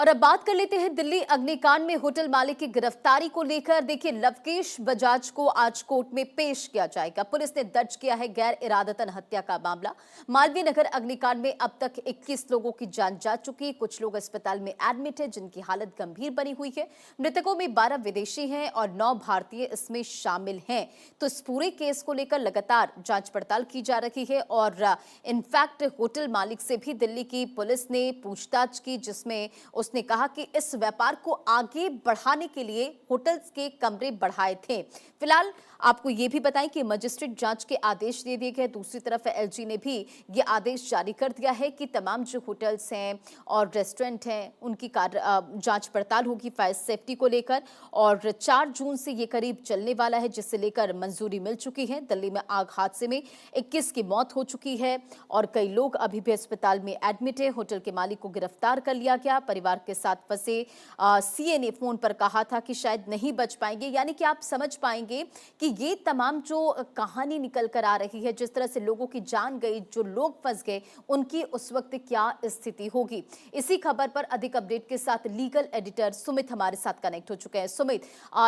और अब बात कर लेते हैं दिल्ली अग्निकांड में होटल मालिक की गिरफ्तारी को लेकर। देखिए, लवकेश बजाज को आज कोर्ट में पेश किया जाएगा। पुलिस ने दर्ज किया है गैर इरादतन हत्या का मामला। मालवीय नगर अग्निकांड में अब तक 21 लोगों की जान जा चुकी है। कुछ लोग अस्पताल में एडमिट है जिनकी हालत गंभीर बनी हुई है। मृतकों में 12 विदेशी हैं और 9 भारतीय इसमें शामिल हैं। तो इस पूरे केस को लेकर लगातार जांच पड़ताल की जा रही है और इनफैक्ट होटल मालिक से भी दिल्ली की पुलिस ने पूछताछ की, जिसमें उसने कहा कि इस व्यापार को आगे बढ़ाने के लिए होटल्स के कमरे बढ़ाए थे। फिलहाल आपको यह भी बताएं कि मजिस्ट्रेट जांच के आदेश दे दिए गए। दूसरी तरफ एलजी ने भी यह आदेश जारी कर दिया है कि तमाम जो होटल्स हैं और रेस्टोरेंट हैं उनकी जांच पड़ताल होगी फायर सेफ्टी को लेकर। और 4 जून से ये करीब चलने वाला है, जिससे लेकर मंजूरी मिल चुकी है। दिल्ली में आग हादसे में 21 की मौत हो चुकी है और कई लोग अभी भी अस्पताल में एडमिट है। होटल के मालिक को गिरफ्तार कर लिया गया। परिवार के साथ फंसे सीए ने फोन पर कहा था कि शायद नहीं बच पाएंगे। यानी कि आप समझ पाएंगे कि ये तमाम जो कहानी निकल कर आ रही है, जिस तरह से लोगों की जान गई, जो लोग फंस गए, उनकी उस वक्त क्या स्थिति होगी। इसी खबर पर अधिक अपडेट के साथ लीगल एडिटर सुमित हमारे साथ कनेक्ट हो चुके हैं। सुमित,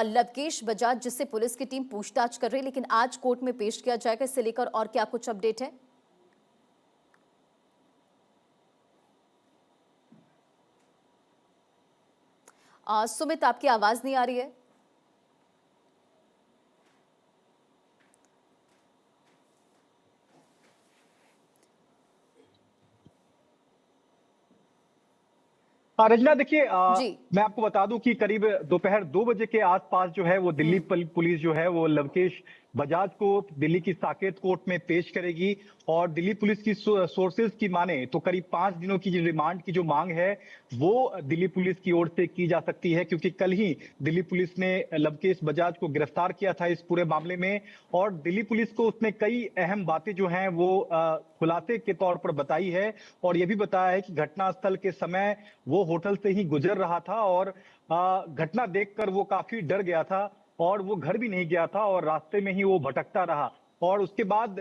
लवकेश बजाज जिससे पुलिस की टीम पूछताछ कर रही है, लेकिन आज कोर्ट में पेश किया जाएगा, इससे लेकर और क्या कुछ अपडेट है? सुमित, आपकी आवाज नहीं आ रही है। रचना, देखिए, जी। मैं आपको बता दूं कि करीब दोपहर 2 बजे के आसपास जो है वो दिल्ली पुलिस जो है वो लवकेश बजाज को दिल्ली की साकेत कोर्ट में पेश करेगी। और दिल्ली पुलिस की सोर्सेज की माने तो करीब 5 दिनों की जो रिमांड की जो मांग है वो दिल्ली पुलिस की ओर से की जा सकती है, क्योंकि कल ही दिल्ली पुलिस ने लवकेश बजाज को गिरफ्तार किया था इस पूरे मामले में। और दिल्ली पुलिस को उसने कई अहम बातें जो हैं वो खुलासे के तौर पर बताई है। और ये भी बताया है कि घटनास्थल के समय वो होटल से ही गुजर रहा था और घटना देखकर वो काफी डर गया था और वो घर भी नहीं गया था और रास्ते में ही वो भटकता रहा। और उसके बाद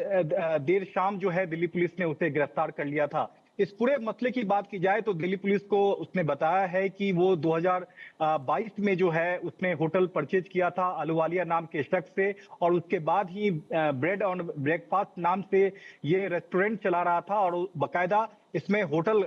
देर शाम जो है दिल्ली पुलिस ने उसे गिरफ्तार कर लिया था। इस पूरे मसले की बात की जाए तो दिल्ली पुलिस को उसने बताया है कि वो 2022 में जो है उसने होटल परचेज किया था अहलुवालिया नाम के शख्स से। और उसके बाद ही ब्रेड और ब्रेकफास्ट नाम से ये रेस्टोरेंट चला रहा था और बाकायदा इसमें होटल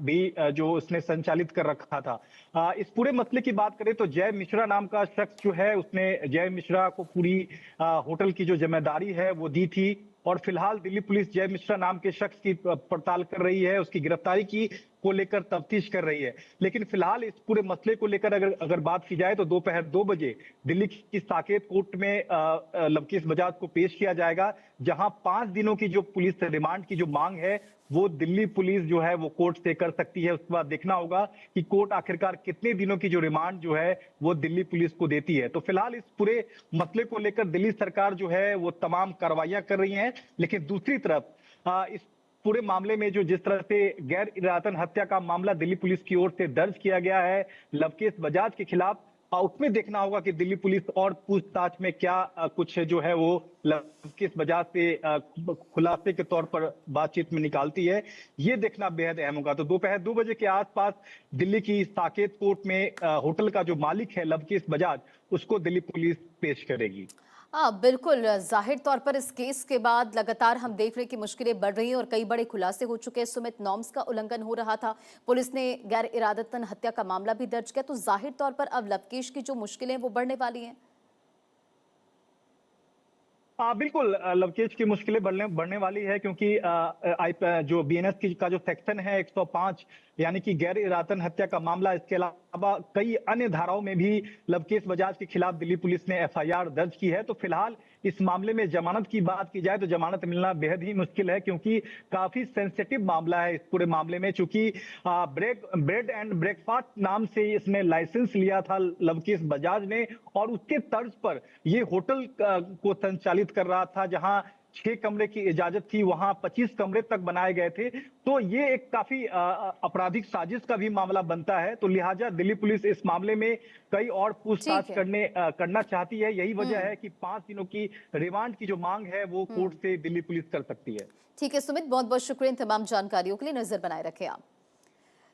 भी जो उसने संचालित कर रखा था। इस पूरे मसले की बात करें तो जय मिश्रा नाम का शख्स जो है उसने जय मिश्रा को पूरी होटल की जो जिम्मेदारी है वो दी थी। और फिलहाल दिल्ली पुलिस जय मिश्रा नाम के शख्स की पड़ताल कर रही है, उसकी गिरफ्तारी की को लेकर तफ्तीश कर रही है। लेकिन फिलहाल इस पूरे मसले को लेकर अगर बात की जाए तो दोपहर 2 बजे दिल्ली की साकेत कोर्ट में लवकेश बजाज को पेश किया जाएगा, जहां 5 दिनों की जो पुलिस रिमांड की जो मांग है वो दिल्ली पुलिस जो है वो कोर्ट से कर सकती है। उसके बाद देखना होगा कि कोर्ट आखिरकार कितने दिनों की जो रिमांड जो है वो दिल्ली पुलिस को देती है। तो फिलहाल इस पूरे मसले को लेकर दिल्ली सरकार जो है वो तमाम कार्रवाइयां कर रही है। लेकिन दूसरी तरफ इस पूरे मामले में जो जिस तरह से गैर इरादतन हत्या का मामला दिल्ली पुलिस की ओर से दर्ज किया गया है लवकेश बजाज के खिलाफ, उसमें देखना होगा कि दिल्ली पुलिस और पूछताछ में क्या कुछ जो है वो लवकेश बजाज से खुलासे के तौर पर बातचीत में निकालती है, ये देखना बेहद अहम होगा। तो दोपहर 2 बजे के आसपास दिल्ली की साकेत कोर्ट में होटल का जो मालिक है लवकेश बजाज, उसको दिल्ली पुलिस पेश करेगी। हाँ, बिल्कुल। जाहिर तौर पर इस केस के बाद लगातार हम देख रहे हैं कि मुश्किलें बढ़ रही हैं और कई बड़े खुलासे हो चुके हैं। सुमित, नॉर्म्स का उल्लंघन हो रहा था, पुलिस ने गैर इरादतन हत्या का मामला भी दर्ज किया, तो जाहिर तौर पर अब लवकेश की जो मुश्किलें वो बढ़ने वाली हैं। बिल्कुल, लवकेश की मुश्किलें बढ़ने वाली है, क्योंकि जो बीएनएस की का जो सेक्शन है 105 यानी कि गैर इरादतन हत्या का मामला, इसके अलावा कई अन्य धाराओं में भी लवकेश बजाज के खिलाफ दिल्ली पुलिस ने एफआईआर दर्ज की है। तो फिलहाल इस मामले में जमानत की बात की जाए तो जमानत मिलना बेहद ही मुश्किल है, क्योंकि काफी सेंसिटिव मामला है इस पूरे मामले में। चूंकि ब्रेड एंड ब्रेकफास्ट नाम से इसने लाइसेंस लिया था लवकेश बजाज ने और उसके तर्ज पर ये होटल को संचालित कर रहा था, जहां 6 कमरे की इजाजत थी वहां 25 कमरे तक बनाए गए थे। तो ये एक काफी आपराधिक साजिश का भी मामला बनता है। तो लिहाजा दिल्ली पुलिस इस मामले में कई और ठीक पूछताछ है। करना चाहती है। यही वजह है कि 5 दिनों की रिमांड की जो मांग है वो कोर्ट से दिल्ली पुलिस कर सकती है। ठीक है सुमित, बहुत बहुत शुक्रिया इन तमाम जानकारियों के लिए। नजर बनाए रखें आप।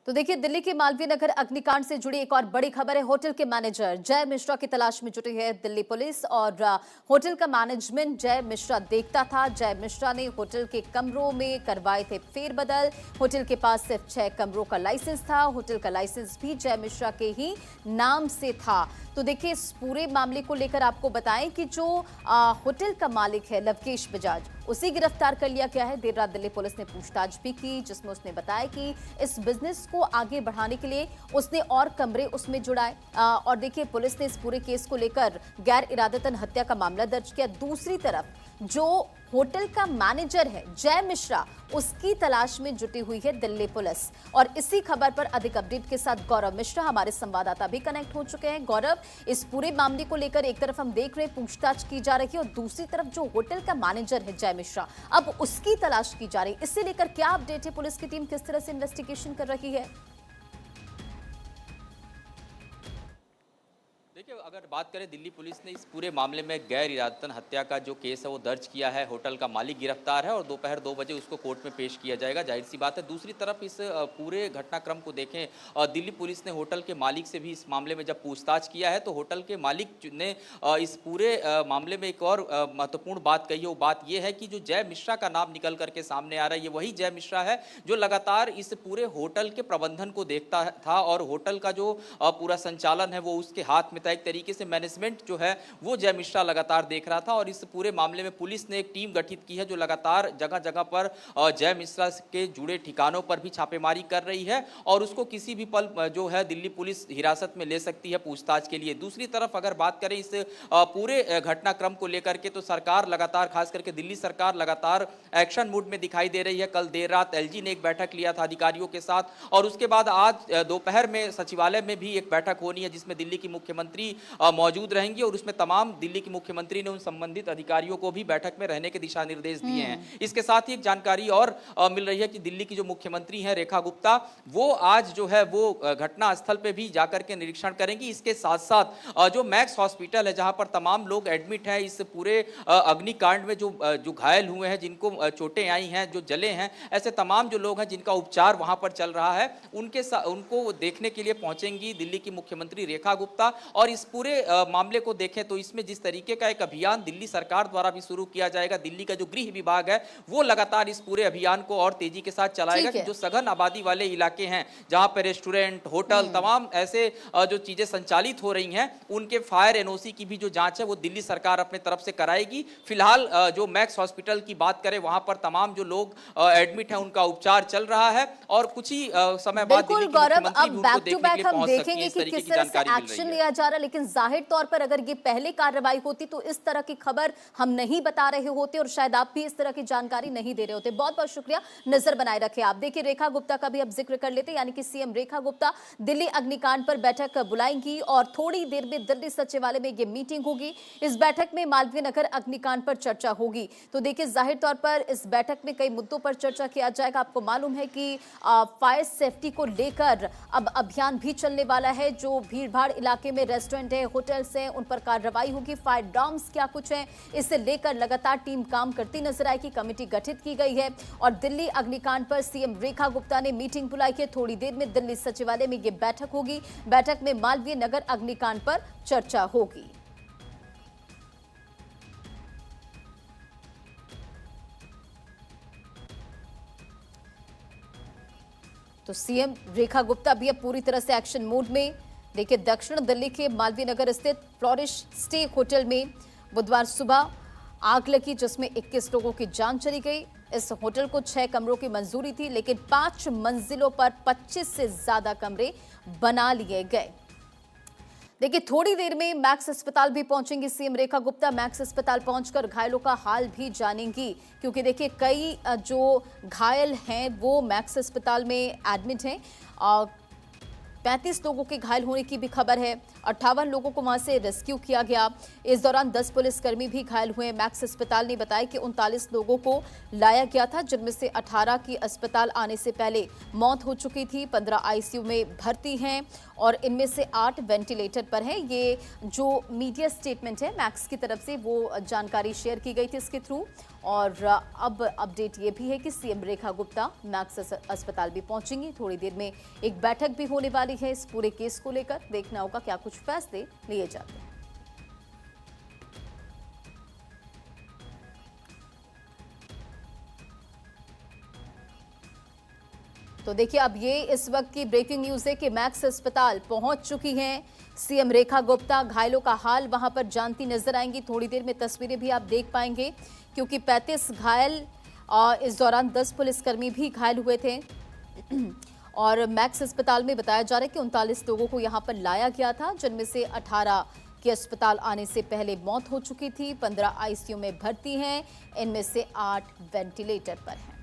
तो देखिए, दिल्ली के मालवीय नगर अग्निकांड से जुड़ी एक और बड़ी खबर है। होटल के मैनेजर जय मिश्रा की तलाश में जुटी है दिल्ली पुलिस और होटल का मैनेजमेंट जय मिश्रा देखता था। जय मिश्रा ने होटल के कमरों में करवाए थे फेरबदल। होटल के पास सिर्फ 6 कमरों का लाइसेंस था। होटल का लाइसेंस भी जय मिश्रा के ही नाम से था। तो देखिए, इस पूरे मामले को लेकर आपको बताएं कि जो होटल का मालिक है लवकेश बजाज, उसे गिरफ्तार कर लिया गया है। देर रात दिल्ली पुलिस ने पूछताछ भी की, जिसमें उसने बताया कि इस बिजनेस को आगे बढ़ाने के लिए उसने और कमरे उसमें जुड़ाए। और देखिए, पुलिस ने इस पूरे केस को लेकर गैर इरादतन हत्या का मामला दर्ज किया। दूसरी तरफ जो होटल का मैनेजर है जय मिश्रा, उसकी तलाश में जुटी हुई है दिल्ली पुलिस। और इसी खबर पर अधिक अपडेट के साथ गौरव मिश्रा हमारे संवाददाता भी कनेक्ट हो चुके हैं। गौरव, इस पूरे मामले को लेकर एक तरफ हम देख रहे हैं पूछताछ की जा रही है और दूसरी तरफ जो होटल का मैनेजर है जय मिश्रा, अब उसकी तलाश की जा रही है। इससे लेकर क्या अपडेट है? पुलिस की टीम किस तरह से इन्वेस्टिगेशन कर रही है? देखिए, अगर बात करें, दिल्ली पुलिस ने इस पूरे मामले में गैर इरादतन हत्या का जो केस है वो दर्ज किया है। होटल का मालिक गिरफ्तार है और दोपहर 2 बजे उसको कोर्ट में पेश किया जाएगा। जाहिर सी बात है। दूसरी तरफ इस पूरे घटनाक्रम को देखें, दिल्ली पुलिस ने होटल के मालिक से भी इस मामले में जब पूछताछ किया है तो होटल के मालिक ने इस पूरे मामले में एक और महत्वपूर्ण बात कही है। वो बात यह है कि जो जय मिश्रा का नाम निकल करके सामने आ रहा है, ये वही जय मिश्रा है जो लगातार इस पूरे होटल के प्रबंधन को देखता था और होटल का जो पूरा संचालन है वो उसके हाथ में था। एक तरीके से मैनेजमेंट जो है वो जय मिश्रा लगातार देख रहा था। और इस पूरे मामले में पुलिस ने एक टीम गठित की है जो लगातार जगह जगह पर जय मिश्रा के जुड़े ठिकानों पर भी छापेमारी कर रही है और उसको किसी भी पल जो है दिल्ली पुलिस हिरासत में ले सकती है पूछताछ के लिए। दूसरी तरफ अगर बात करें इस पूरे घटनाक्रम को लेकर के, तो सरकार लगातार, खास करके दिल्ली सरकार लगातार एक्शन मूड में दिखाई दे रही है। कल देर रात एलजी ने एक बैठक लिया था अधिकारियों के साथ और उसके बाद आज दोपहर में सचिवालय में भी एक बैठक होनी है जिसमें दिल्ली की मुख्यमंत्री मौजूद रहेंगी और उसमें तमाम दिल्ली की मुख्यमंत्री ने उन संबंधित अधिकारियों को भी बैठक में रहने के दिशा निर्देश दिए हैं। इसके साथ ही एक जानकारी और मिल रही है कि दिल्ली की जो मुख्यमंत्री हैं रेखा गुप्ता, वो आज जो है वो घटना स्थल पे भी जाकर के निरीक्षण करेंगी। इसके साथ साथ जो मैक्स हॉस्पिटल है जहां पर तमाम लोग एडमिट हैं इस पूरे अग्निकांड में, जो घायल हुए हैं, जिनको चोटें आई हैं, जो जले हैं, ऐसे तमाम जो लोग हैं जिनका उपचार वहां पर चल रहा है, उनको देखने के लिए पहुंचेंगी दिल्ली की मुख्यमंत्री रेखा गुप्ता। और इस पूरे मामले को देखें तो इसमें जिस तरीके का एक अभियान दिल्ली सरकार द्वारा भी शुरू किया जाएगा, दिल्ली का जो गृह विभाग है वो लगातार इस पूरे अभियान को और तेजी के साथ चलाएगा कि जो सघन आबादी वाले इलाके हैं जहां पर रेस्टोरेंट, होटल, तमाम ऐसे जो चीजें संचालित हो रही हैं, उनके फायर एनओसी की भी जो जांच है वो दिल्ली सरकार अपने तरफ से कराएगी। फिलहाल जो मैक्स हॉस्पिटल की बात करें, वहां पर तमाम जो लोग एडमिट हैं उनका उपचार चल रहा है और कुछ ही समय बाद दिल्ली की मुख्यमंत्री भी उनको देखने के लिए पहुंच सकती है। इस तरीके की जानकारी मिल रही है। लिया जा रहा है, लेकिन जाहिर तौर पर अगर ये पहले कार्रवाई होती तो इस तरह की खबर हम नहीं बता रहे होते और शायद आप भी इस तरह की जानकारी नहीं दे रहे होते। बहुत बहुत शुक्रिया, नजर बनाए रखे आप। देखिए, रेखा गुप्ता का भी अब जिक्र कर लेते, यानी कि सीएम रेखा गुप्ता दिल्ली अग्निकांड पर बैठक बुलाएंगी और थोड़ी देर में दिल्ली सचिवालय में ये मीटिंग होगी। इस बैठक में मालवीय नगर अग्निकांड पर चर्चा होगी। तो देखिए, जाहिर तौर पर इस बैठक में कई मुद्दों पर चर्चा किया जाएगा। आपको मालूम है कि फायर सेफ्टी को लेकर अब अभियान भी चलने वाला है। जो भीड़भाड़ इलाके में रेस्टोरेंट है, होटल्स हैं, उन पर कार्रवाई होगी। फायर डॉम्स क्या कुछ है, इसे लेकर लगातार टीम काम करती नजर आएगी। कमेटी गठित की गई है और दिल्ली अग्निकांड पर सीएम रेखा गुप्ता ने मीटिंग बुलाई है। थोड़ी देर में दिल्ली सचिवालय में यह बैठक होगी। बैठक में मालवीय नगर अग्निकांड पर चर्चा होगी। तो सीएम रेखा गुप्ता भी अब पूरी तरह से एक्शन मोड में। देखिए, दक्षिण दिल्ली के मालवीय नगर स्थित फ्लोरिश स्टे होटल में बुधवार सुबह आग लगी, जिसमें 21 लोगों की जान चली गई। इस होटल को 6 कमरों की मंजूरी थी, लेकिन 5 मंजिलों पर 25 से ज्यादा कमरे बना लिए गए। देखिए, थोड़ी देर में मैक्स अस्पताल भी पहुंचेंगी सीएम रेखा गुप्ता। मैक्स अस्पताल पहुंचकर घायलों का हाल भी जानेंगी, क्योंकि देखिए कई जो घायल हैं वो मैक्स अस्पताल में एडमिट हैं। 35 लोगों के घायल होने की भी खबर है 58 लोगों को वहां से रेस्क्यू किया गया। इस दौरान 10 पुलिसकर्मी भी घायल हुए। मैक्स अस्पताल ने बताया कि 39 लोगों को लाया गया था, जिनमें से 18 की अस्पताल आने से पहले मौत हो चुकी थी, 15 आईसीयू में भर्ती हैं और इनमें से 8 वेंटिलेटर पर हैं। ये जो मीडिया स्टेटमेंट है मैक्स की तरफ से, वो जानकारी शेयर की गई थी इसके थ्रू। और अब अपडेट ये भी है कि सीएम रेखा गुप्ता मैक्स अस्पताल भी पहुंचेंगी। थोड़ी देर में एक बैठक भी होने वाली है इस पूरे केस को लेकर। देखना होगा क्या कुछ फैसले लिए जाते हैं। तो देखिए, अब ये इस वक्त की ब्रेकिंग न्यूज है कि मैक्स अस्पताल पहुंच चुकी हैं सीएम रेखा गुप्ता। घायलों का हाल वहां पर जानती नजर आएंगी। थोड़ी देर में तस्वीरें भी आप देख पाएंगे, क्योंकि 35 घायल, इस दौरान 10 पुलिसकर्मी भी घायल हुए थे। और मैक्स अस्पताल में बताया जा रहा है कि 39 लोगों को यहां पर लाया गया था, जिनमें से 18 की अस्पताल आने से पहले मौत हो चुकी थी, 15 आईसीयू में भर्ती हैं, इनमें से 8 वेंटिलेटर पर हैं।